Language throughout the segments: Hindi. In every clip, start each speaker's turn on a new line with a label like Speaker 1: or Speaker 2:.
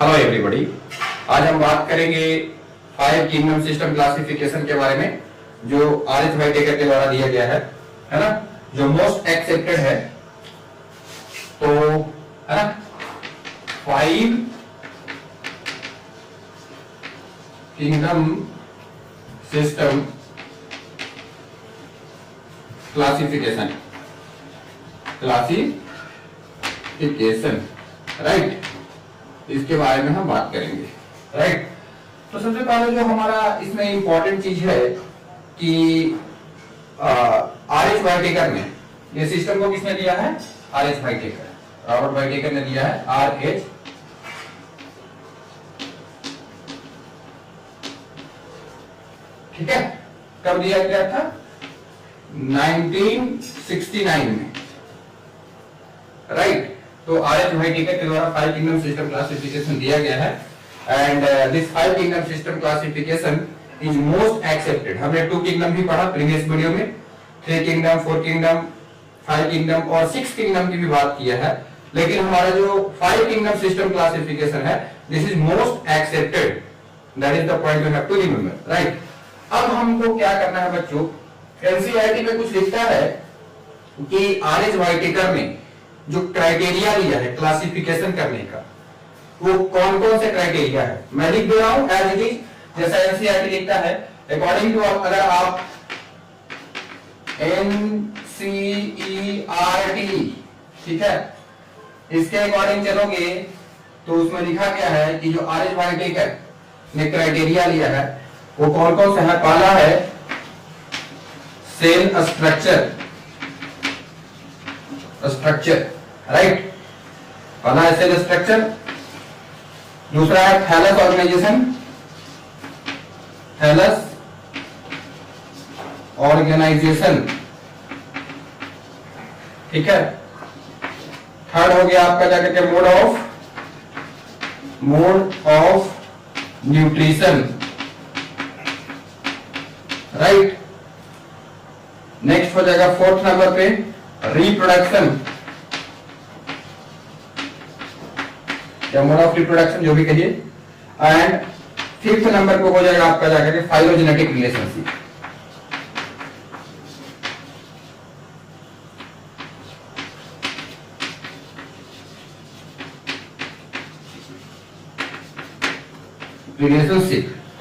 Speaker 1: हेलो एवरीबॉडी, आज हम बात करेंगे 5 किंगडम सिस्टम क्लासिफिकेशन के बारे में जो आर.एच. व्हाइटेकर के द्वारा दिया गया है ना, जो मोस्ट एक्सेप्टेड है। तो है ना 5 किंगडम सिस्टम क्लासिफिकेशन राइट, इसके बारे में हम बात करेंगे। राइट, तो सबसे पहले जो हमारा इसमें इंपॉर्टेंट चीज है कि आर.एच. व्हाइटेकर ने ये सिस्टम को किसने दिया है? आर.एच. व्हाइटेकर, रॉबर्ट व्हाइटेकर ने दिया है आर.एच. ठीक है, कब दिया गया था? 1969 में। राइट, तो आर.एच. व्हाइटेकर के द्वारा 5 किंगडम सिस्टम क्लासिफिकेशन दिया गया है and this 5 kingdom system classification is most accepted. हमने 2 किंगडम भी पढ़ा प्रीवियस वीडियो में, 3 किंगडम, 4 किंगडम, 5 किंगडम और 6 किंगडम की भी बात किया है, लेकिन हमारा जो 5 किंगडम सिस्टम क्लासिफिकेशन है this is most accepted, that is the point you have to remember. Right, अब हमको क्या करना है बच्चों, एनसीईआरटी में कुछ लिखता है कि आर.एच. व्हाइटेकर ने जो क्राइटेरिया लिया है क्लासिफिकेशन करने का, वो कौन कौन से क्राइटेरिया है मैं लिख दे रहा हूं एज इट इज, जैसा एनसीईआरटी लिखता है अकॉर्डिंग टू। अगर आप एनसीईआरटी ठीक है इसके अकॉर्डिंग चलोगे तो उसमें लिखा गया है कि जो आर.एच. व्हाइटेकर ने क्राइटेरिया लिया है वो कौन कौन सा है। पहला है सेल स्ट्रक्चर राइट, पहला है सेल स्ट्रक्चर, दूसरा है थैलस ऑर्गेनाइजेशन, ठीक है। थर्ड हो गया आपका जाकर के mode of nutrition right. Next हो जाएगा 4th नंबर पे रिप्रोडक्शन या मोड ऑफ रिप्रोडक्शन जो भी कहिए, एंड 5th नंबर पे हो जाएगा आपका जाकर के फाइलोजेनेटिक रिलेशनशिप।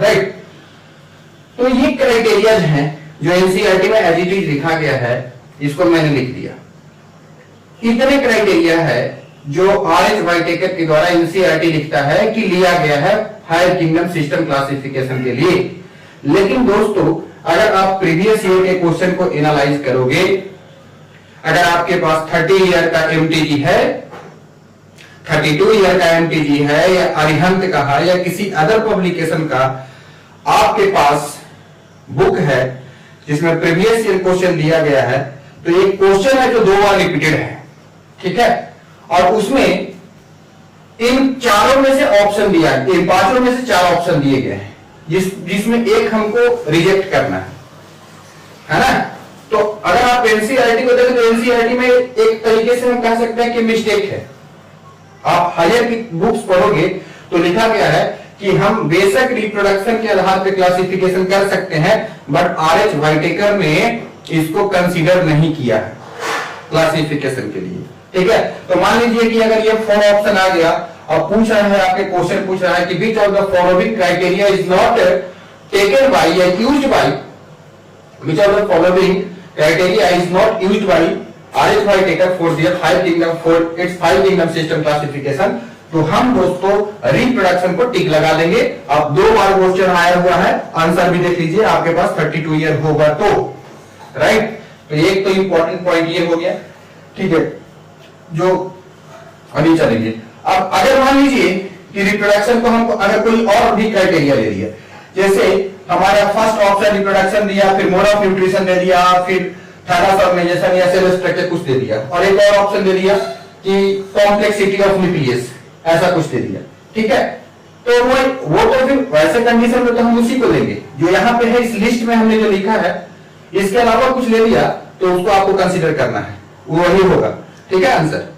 Speaker 1: राइट, तो ये क्राइटेरिया हैं जो एनसीईआरटी में एज इट इज लिखा गया है, इसको मैंने लिख दिया। इतने क्राइटेरिया है जो आर.एच. व्हाइटेकर के द्वारा एनसीईआरटी लिखता है कि लिया गया है 5 किंगडम सिस्टम क्लासिफिकेशन के लिए। लेकिन दोस्तों अगर आप प्रीवियस ईयर के क्वेश्चन को एनालाइज करोगे, अगर आपके पास 30 ईयर का एमटीजी है, 32 ईयर का एमटीजी है, या अरिहंत का है, या किसी अदर पब्लिकेशन का आपके पास बुक है जिसमें प्रीवियस ईयर क्वेश्चन दिया गया है, तो एक क्वेश्चन है जो 2 बार रिपीटेड है, ठीक है, और उसमें इन चारों में से ऑप्शन दिया है, इन 5 में से 4 ऑप्शन दिए गए हैं, जिसमें एक हमको रिजेक्ट करना है ना। तो अगर आप एनसीईआरटी को देखें तो एनसीईआरटी में एक तरीके से हम कह सकते हैं कि मिस्टेक है। आप हायर की बुक्स पढ़ोगे तो लिखा गया है कि हम बेशक रिप्रोडक्शन के आधार पर क्लासिफिकेशन कर सकते हैं, बट आर.एच. व्हाइटेकर ने इसको कंसीडर नहीं किया है क्लासिफिकेशन के लिए, ठीक है। तो मान लीजिए कि अगर ये 4 ऑप्शन आ गया और पूछ रहा है, आपके क्वेश्चन पूछ रहा है कि which of the following criteria is not taken by या used by, which of the following criteria is not used by R H. Whittaker for their 5 kingdom for its 5 kingdom system classification, तो हम दोस्तों रिप्रोडक्शन को टिक लगा देंगे। अब 2 बार क्वेश्चन आया हुआ है, आंसर भी देख लीजिए, आपके पास 32 ईयर होगा तो राइट। तो एक तो इंपॉर्टेंट पॉइंट ये हो गया, ठीक है, जो अभी चलेंगे। अब अगर मान लीजिए कि रिप्रोडक्शन को हमको अगर कोई और भी क्राइटेरिया ले लिया, जैसे हमारा फर्स्ट ऑप्शन रिप्रोडक्शन दिया, फिर मोड ऑफ न्यूट्रिशन दे दिया, फिर थैलस ऑर्गेनाइजेशन या सेल स्ट्रक्चर कुछ दे दिया, और एक और ऑप्शन दे दिया कि कॉम्प्लेक्सिटी ऑफ न्यूक्लियस, ऐसा कुछ दे दिया, ठीक है। तो वो तो फिर वैसे कंडीशन में तो हम उसी को लेंगे जो यहाँ पे है, इस लिस्ट में हमने जो लिखा है। इसके अलावा कुछ ले लिया तो उसको आपको कंसीडर करना है, वो वही होगा, ठीक है आंसर।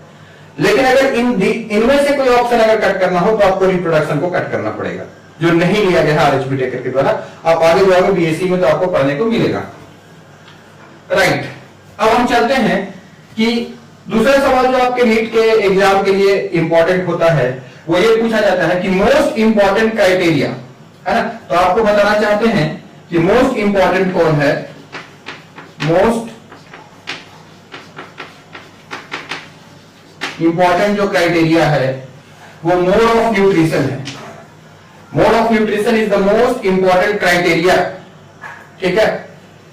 Speaker 1: लेकिन अगर इनमें से कोई ऑप्शन अगर कट करना हो तो आपको रिप्रोडक्शन को कट करना पड़ेगा, जो नहीं लिया गया है आरएचबी टेकर के द्वारा। आप आगे जाओगे बीएससी में तो आपको पढ़ने को मिलेगा। राइट, अब हम चलते हैं कि दूसरा सवाल जो आपके नीट के एग्जाम के लिए इंपॉर्टेंट होता है वो ये पूछा जाता है कि मोस्ट इंपॉर्टेंट क्राइटेरिया, है ना। तो आपको बताना चाहते हैं कि मोस्ट इंपॉर्टेंट कौन है। मोस्ट इंपॉर्टेंट जो क्राइटेरिया है वो मोड ऑफ न्यूट्रिशन है। Mode of nutrition is the most important criteria, ठीक है,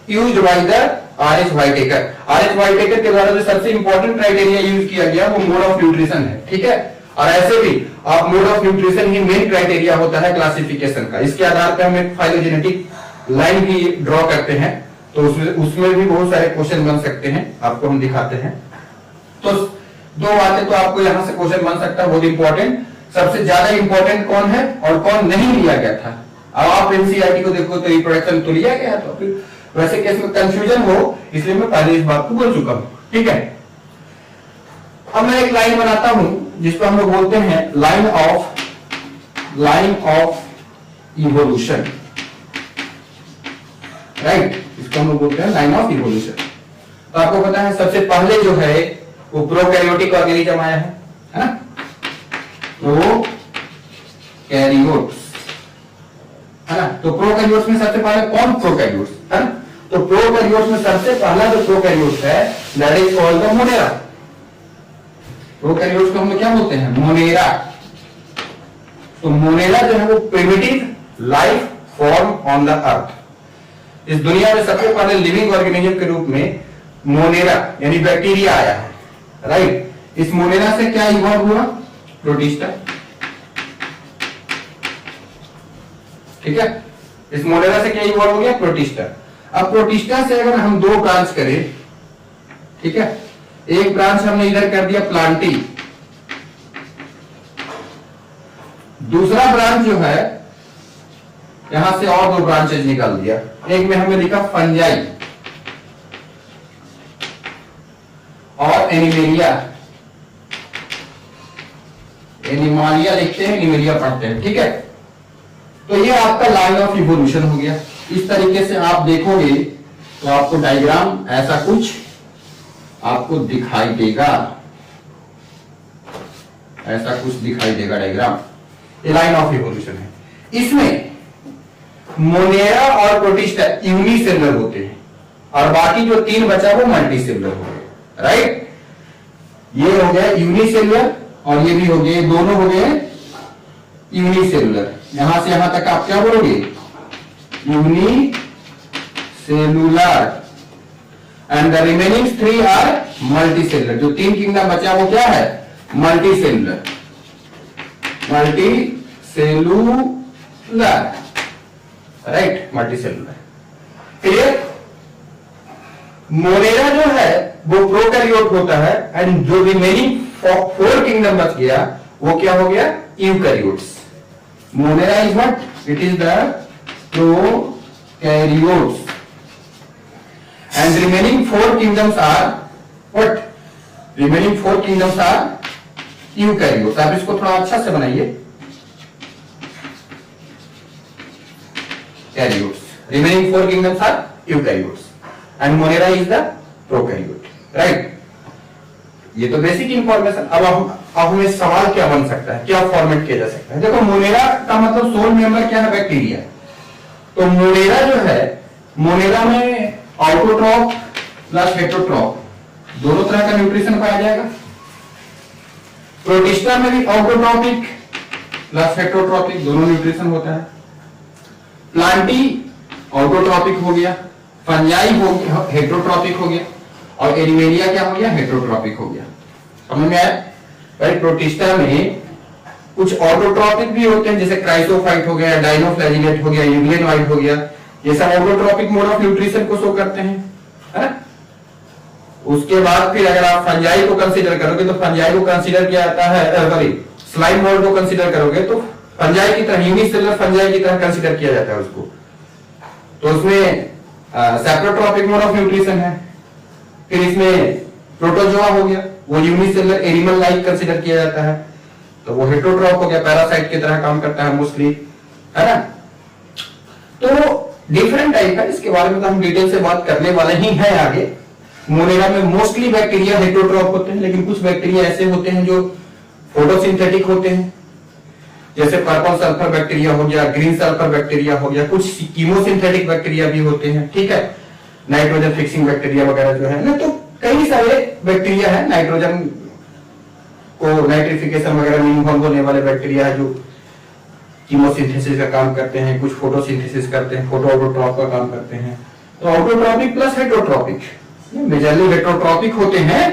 Speaker 1: used by the R H. Whittaker. R H. Whittaker के द्वारा जो सबसे इंपॉर्टेंट क्राइटेरिया यूज किया गया वो मोड ऑफ न्यूट्रिशन है, ठीक है। और ऐसे भी आप mode of nutrition he main criteria होता है क्लासिफिकेशन का। इसके आधार पर हम एक फाइलोजेनेटिक लाइन भी ड्रॉ करते हैं, तो उसमें भी बहुत सारे क्वेश्चन बन सकते हैं, आपको हम दिखाते हैं। तो दो बातें तो आपको यहां से क्वेश्चन बन सकता है बहुत इंपॉर्टेंट, सबसे ज्यादा इंपॉर्टेंट कौन है और कौन नहीं लिया गया था। अब आप एनसीईआरटी को देखो तो रिप्रोडक्शन तो लिया गया, तो फिर वैसे केस में कंफ्यूजन हो, इसलिए मैं पहले इस बात को बोल चुका हूं, ठीक है। अब मैं एक लाइन बनाता हूं जिसको हम लोग बोलते हैं लाइन ऑफ इवोल्यूशन। राइट, इसको हम लोग बोलते हैं लाइन ऑफ इवोल्यूशन। तो आपको पता है सबसे पहले जो है वो प्रोकैरियोटिक ऑर्गेनिज्म आया है ना, प्रोकैरियोट्स, है ना। तो प्रोकैरियोट्स में सबसे पहले कौन प्रोकैरियोट्स, है ना। तो प्रोकैरियोट्स में सबसे पहला जो प्रोकैरियोट्स है that is called the Monera. Prokaryotes को हम लोग क्या बोलते हैं, मोनेरा। तो मोनेरा जो है वो primitive life form on the earth. इस दुनिया में सबसे पहले लिविंग ऑर्गेनिज्म के रूप में मोनेरा यानी बैक्टीरिया आया है। राइट, इस मोनेरा से क्या इवॉल्व हुआ, प्रोटिस्टा, ठीक है। इस मोनेरा से क्या इवॉल्व हो गया, प्रोटिस्टा। अब प्रोटिस्टा से अगर हम दो ब्रांच करें, ठीक है, एक ब्रांच हमने इधर कर दिया प्लांटी, दूसरा ब्रांच जो है यहां से और दो ब्रांचेज निकाल दिया। एक में हमने लिखा फंजाई और एनिमेलिया, एनिमालिया लिखते हैं, एनिमेलिया पढ़ते हैं, ठीक है। तो ये आपका लाइन ऑफ इवोल्यूशन हो गया। इस तरीके से आप देखोगे तो आपको डायग्राम ऐसा कुछ आपको दिखाई देगा, ऐसा कुछ दिखाई देगा डायग्राम। ये लाइन ऑफ इवोल्यूशन है। इसमें मोनेरा और प्रोटिस्टा यूनिसेलुलर होते हैं और बाकी जो तीन बचा वो मल्टीसेलुलर हो गए। राइट, ये हो गया यूनिसेलुलर और ये भी हो गए, दोनों हो गए यूनिसेलुलर। यहां से यहां तक आप क्या बोलोगे, unicellular, and the remaining three are multicellular. जो तीन किंगडम बचा वो क्या है, multicellular, multicellular. Right, multicellular. Clear. Monera जो है वो प्रोकैरियोट होता है एंड जो रिमेनिंग फोर किंगडम बच गया वो क्या हो गया, eukaryotes. Monera is what, it is the prokaryotes and remaining four kingdoms are what, remaining four kingdoms are eukaryotes. आप इसको थोड़ा अच्छा से बनाइए, karyotes, remaining four kingdoms are eukaryotes and Monera is the prokaryote. Right, ये तो बेसिक इंफॉर्मेशन। अब हमें सवाल क्या बन सकता है, क्या फॉर्मेट किया जा सकता है। देखो मोनेरा का मतलब सोल मेंबर क्या है, बैक्टीरिया। तो मोनेरा जो है, मोनेरा में ऑटोट्रॉफ प्लस हेटेरोट्रॉफ दोनों तरह का न्यूट्रिशन पाया जाएगा। प्रोटिस्टा में भी ऑटोट्रॉपिक प्लस हेटेरोट्रॉपिक दोनों न्यूट्रिशन होता है। प्लांटी ऑटोट्रॉपिक हो गया, फंजाई हो गया हेटेरोट्रॉपिक हो गया, और एनिमेलिया क्या हो गया, हेटेरोट्रॉपिक हो गया। समझ में आया भाई। प्रोटिस्टा में कुछ ऑटोट्रॉपिक भी होते हैं, जैसे क्राइसोफाइट हो गया, डाइनोफ्लैजिलेट हो गया, यूग्लेनोइड हो गया, ये सब ऑटोट्रॉपिक मोड ऑफ न्यूट्रिशन को शो करते हैं, है ना। उसके बाद फिर अगर आप फंजाई को कंसीडर करोगे तो फंजाई को कंसीडर किया जाता है, सॉरी स्लाइम मोड को कंसीडर करोगे तो फंजाई की तरह, यूनिसेलुलर फंजाई की तरह कंसीडर किया जाता है उसको। तो उसमें सेप्रोट्रॉपिक मोड ऑफ न्यूट्रिशन है। फिर इसमें प्रोटोजोआ हो गया, वो यूनिसेलुलर एनिमल लाइक कंसीडर किया जाता है, तो वो हेटेरोट्रॉफ हो गया, पैरासाइट की तरह काम करता है मोस्टली, है ना। तो डिफरेंट टाइप है, इसके बारे में तो हम डिटेल से बात करने वाले ही हैं आगे। मोनेरा में मोस्टली बैक्टीरिया हेटेरोट्रॉफ होते हैं, लेकिन कुछ बैक्टीरिया ऐसे होते हैं जो फोटोसिंथेटिक होते हैं, जैसे पर्पल सल्फर बैक्टीरिया हो गया, ग्रीन सल्फर बैक्टीरिया हो गया, कुछ कीमोसिंथेटिक बैक्टीरिया भी होते हैं, ठीक है, नाइट्रोजन फिक्सिंग बैक्टीरिया वगैरह जो है ना। तो कई सारे बैक्टीरिया है नाइट्रोजन को नाइट्रिफिकेशन वगैरह में इन्वॉल्व होने वाले बैक्टीरिया है जो कीमोसिंथेसिस का काम करते हैं, कुछ फोटोसिंथेसिस करते हैं, फोटो ऑटोट्रॉफ का काम करते हैं। तो autotrophic plus heterotrophic, majorly heterotrophic होते हैं,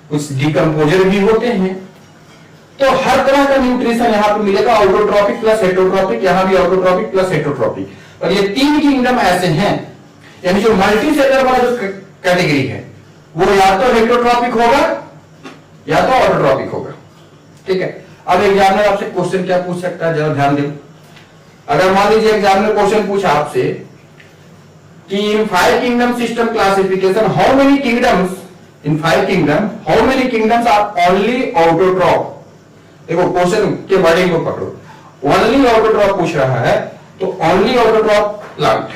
Speaker 1: कुछ डिकम्पोजर भी होते हैं। तो हर तरह का न्यूट्रिशन यहाँ पे मिलेगा, ऑटोट्रॉपिक प्लस हेटेरोट्रॉपिक, यहाँ भी ऑटोट्रॉपिक प्लस हेटेरोट्रॉपिक। और ये तीन किंगडम ऐसे हैं, यानी जो मल्टीसेलुलर वाला जो कैटेगरी है वो या तो हेटेरोट्रॉपिक होगा या तो ऑटोट्रॉपिक होगा, ठीक है। अब एग्जामिनर आपसे क्वेश्चन क्या पूछ सकता है, जरा ध्यान दें। अगर मान लीजिए एग्जामिनर क्वेश्चन पूछा आपसे कि इन 5 kingdom system classification how many kingdoms, इन 5 kingdom how many kingdoms are only autotroph. देखो क्वेश्चन के वर्डिंग को पकड़ो, ओनली ऑटोट्रॉप पूछ रहा है, तो ओनली ऑटोट्रॉप प्लांट,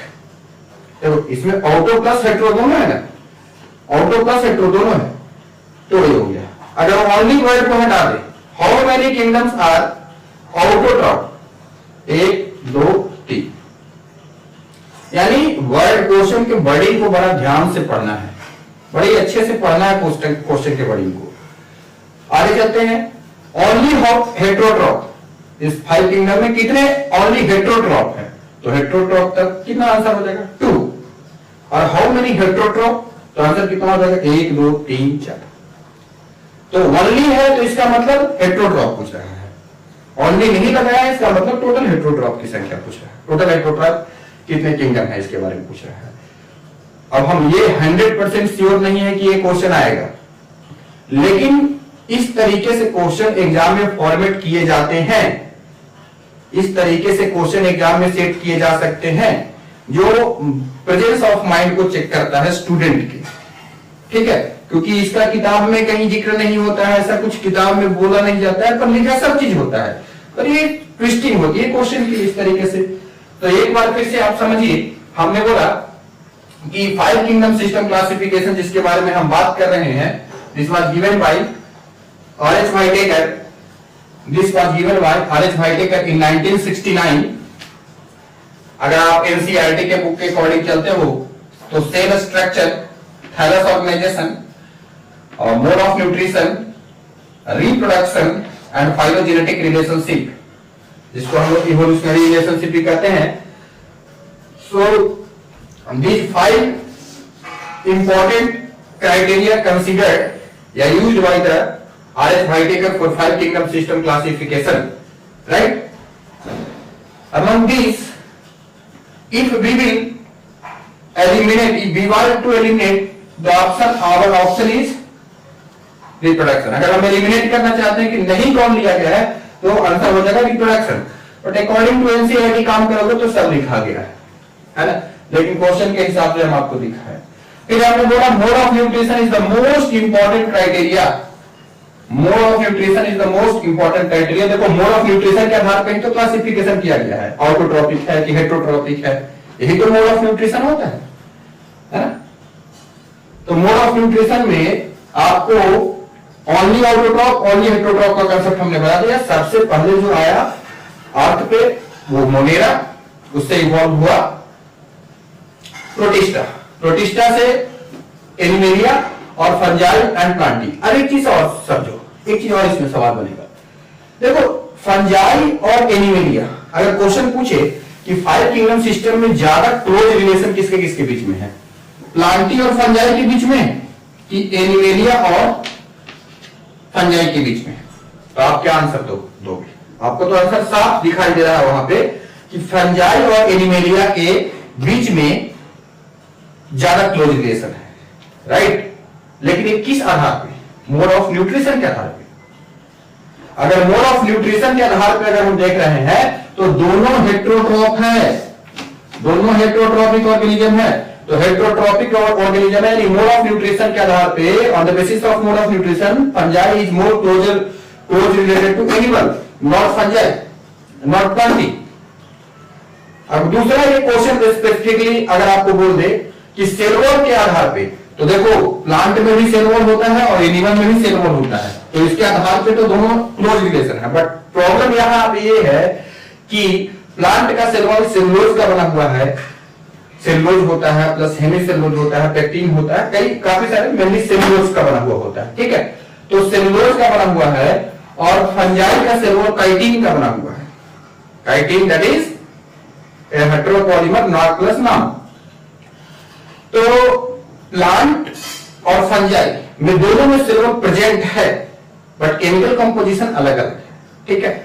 Speaker 1: देखो इसमें ऑटो प्लस हेटेरो दोनों है ना, ऑटो प्लस हेटेरो दोनों है, तो ये हो गया। अगर ओनली वर्ड को हटा दे, how many kingdoms are autotroph, 1 2 3, यानी वर्ड क्वेश्चन के वर्डिंग को बड़ा ध्यान से पढ़ना है, बड़ी अच्छे से पढ़ना है क्वेश्चन के वर्डिंग को। आगे चलते हैं, ओनली हेटेरोट्रॉप, इस 5 किंगडम में कितने ओनली हेटेरोट्रॉप है, तो हेटेरोट्रॉप तक कितना आंसर हो जाएगा 2। और हाउ मेनी हेटेरोट्रॉप, तो आंसर कितना हो जाएगा 1 2 3 4। तो ओनली है तो इसका मतलब हेटेरोट्रॉप पूछ रहा है, ओनली नहीं लगाया है इसका मतलब टोटल हेटेरोट्रॉप की संख्या पूछ रहा है, टोटल हेटेरोट्रॉप कितने किंगडम है इसके बारे में पूछ रहा है। अब हम ये 100% श्योर नहीं है कि ये क्वेश्चन आएगा, लेकिन इस तरीके से क्वेश्चन एग्जाम में फॉर्मेट किए जाते हैं, इस तरीके से क्वेश्चन एग्जाम में सेट किए जा सकते हैं जो प्रेजेंस ऑफ माइंड को चेक करता है स्टूडेंट की, ठीक है। क्योंकि इसका किताब में कहीं जिक्र नहीं होता है, ऐसा कुछ किताब में बोला नहीं जाता है, पर लिखा सब चीज होता है, पर ये ट्विस्टिंग होती है क्वेश्चन की इस तरीके से। तो एक बार फिर से आप समझिए, हमने बोला कि 5 किंगडम सिस्टम क्लासिफिकेशन जिसके बारे में हम बात कर रहे हैं, this was given by R.H. Whittaker, this was given by R.H. Whittaker इन 1969। अगर आप एनसीईआरटी के बुक के अकॉर्डिंग चलते हो तो सेल स्ट्रक्चर, थैलस ऑर्गेनाइजेशन, और mode of nutrition, reproduction and phylogenetic relationship, जिसको हम लोग इवोल्यूशनरी रिलेशनशिप भी कहते हैं। So these 5 important criteria considered या used by the R.H. Whittaker for 5 kingdom system classification, right? Among these, if we will eliminate, if we want to eliminate the option, our option is reproduction। अगर हम एलिमिनेट करना चाहते हैं कि नहीं कौन लिया गया है, तो आंसर हो जाएगा reproduction. But according to NCERT काम करोगे तो सब लिखा गया है ना, लेकिन क्वेश्चन के हिसाब से हम आपको दिखा है। फिर आपने बोला mode of nutrition is the most important criteria, mode of nutrition is the most important criteria. देखो मोड ऑफ न्यूट्रिशन के आधार पर ही तो क्लासिफिकेशन किया गया है, ऑटोट्रॉपिक है कि हेटेरोट्रॉपिक है, यही तो मोड ऑफ न्यूट्रिशन होता है ना। तो मोड ऑफ न्यूट्रिशन में आपको ओनली ऑटोट्रॉप ओनली हेटेरोट्रॉप का कांसेप्ट हमने बता दिया। सबसे पहले जो आया अर्थ पे वो मोनेरा, उससे इवॉल्व हुआ प्रोटिस्टा, प्रोटिस्टा से एनिमेलिया और फंजाई एंड प्लांटी। अब एक चीज और समझो, एक चीज और इसमें सवाल बनेगा। देखो फंजाई और एनिमेलिया, अगर क्वेश्चन पूछे कि 5 किंगडम सिस्टम में ज्यादा क्लोज रिलेशन किसके किसके बीच में है, प्लांटी और फंजाई के बीच में कि एनिमेलिया और फंजाई के बीच में, तो आप क्या आंसर दोगे? आपको तो आंसर साफ दिखाई दे रहा है वहां पे कि फंजाई और एनिमेलिया के बीच में ज्यादा क्लोज रिलेशन है, राइट। लेकिन ये किस आधार पे? मोड ऑफ न्यूट्रिशन के आधार पे। अगर मोड ऑफ न्यूट्रिशन के आधार पे अगर हम देख रहे हैं तो दोनों हेटेरोट्रॉप है, दोनों हेटेरोट्रॉपिक ऑर्गेनिज्म है, तो हेट्रोट्रॉपिक ऑर्गेनिज्म है, मोड ऑफ न्यूट्रिशन के आधार पे, on the basis of mode of nutrition fungi is more close related to animal, not fungi, not plantae. अब दूसरा ये क्वेश्चन स्पेसिफिकली अगर आपको बोल दे कि सेल वॉल के आधार पे, तो देखो प्लांट में भी सेल वॉल होता है और एनिमल में भी सेल वॉल होता है, तो इसके आधार पे तो दोनों क्लोज रिलेशन है। बट प्रॉब्लम यहां पे ये है कि प्लांट का सेल वॉल सेलुलोज का बना हुआ है, सेलुलोज होता है प्लस हेमी सेलुलोज होता है, पेक्टिन होता है, कई काफी सारे मेनली सेलुलोज का बना हुआ होता है, ठीक है। तो सेलुलोज का बना हुआ है और फंजाई का सेल वॉल काइटिन का बना हुआ है, chitin that is heteropolymer not plus नाम। तो प्लांट और फंजाई में दोनों में सेल वॉल प्रेजेंट है बट केमिकल कंपोजिशन अलग अलग है, ठीक है।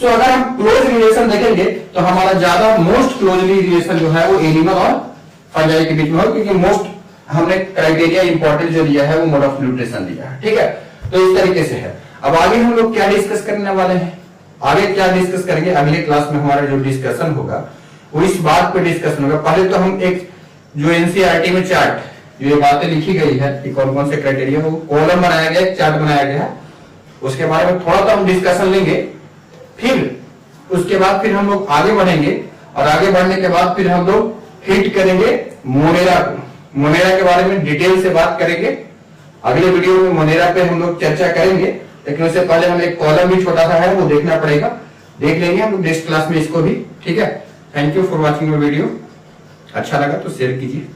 Speaker 1: सो अगर हम क्लोज रिलेशन देखेंगे तो हमारा ज्यादा मोस्ट क्लोजली रिलेशन जो है वो एनिमल और फंजाई के बीच में हो, क्योंकि मोस्ट हमने क्राइटेरिया इंपॉर्टेंट जो दिया है वो मोड ऑफ न्यूट्रिशन दिया है, ठीक है। तो इस तरीके से है। अब आगे हम लोग क्या डिस्कस करने वाले हैं, आगे क्या डिस्कस करेंगे, अगले क्लास में हमारा जो डिस्कशन होगा वो इस बात पे डिस्कशन होगा। पहले तो हम एक जो एनसीईआरटी में चार्ट जो ये बातें लिखी गई है कि कौन कौन से क्राइटेरिया, वो कॉलम बनाया गया है, चार्ट बनाया गया है, उसके बारे में थोड़ा सा हम डिस्कशन लेंगे। फिर उसके बाद फिर हम लोग आगे बढ़ेंगे और आगे बढ़ने के बाद फिर हम लोग हिट करेंगे मोनेरा को, मोनेरा के बारे में डिटेल से बात करेंगे। अगले वीडियो में मोनेरा पे हम लोग चर्चा करेंगे, लेकिन उससे पहले हमें एक कॉलम भी छोटा सा है वो देखना पड़ेगा, देख लेंगे हम लोग नेक्स्ट क्लास में इसको भी, ठीक है। Thank you for watching my video, अच्छा लगा तो शेयर कीजिए।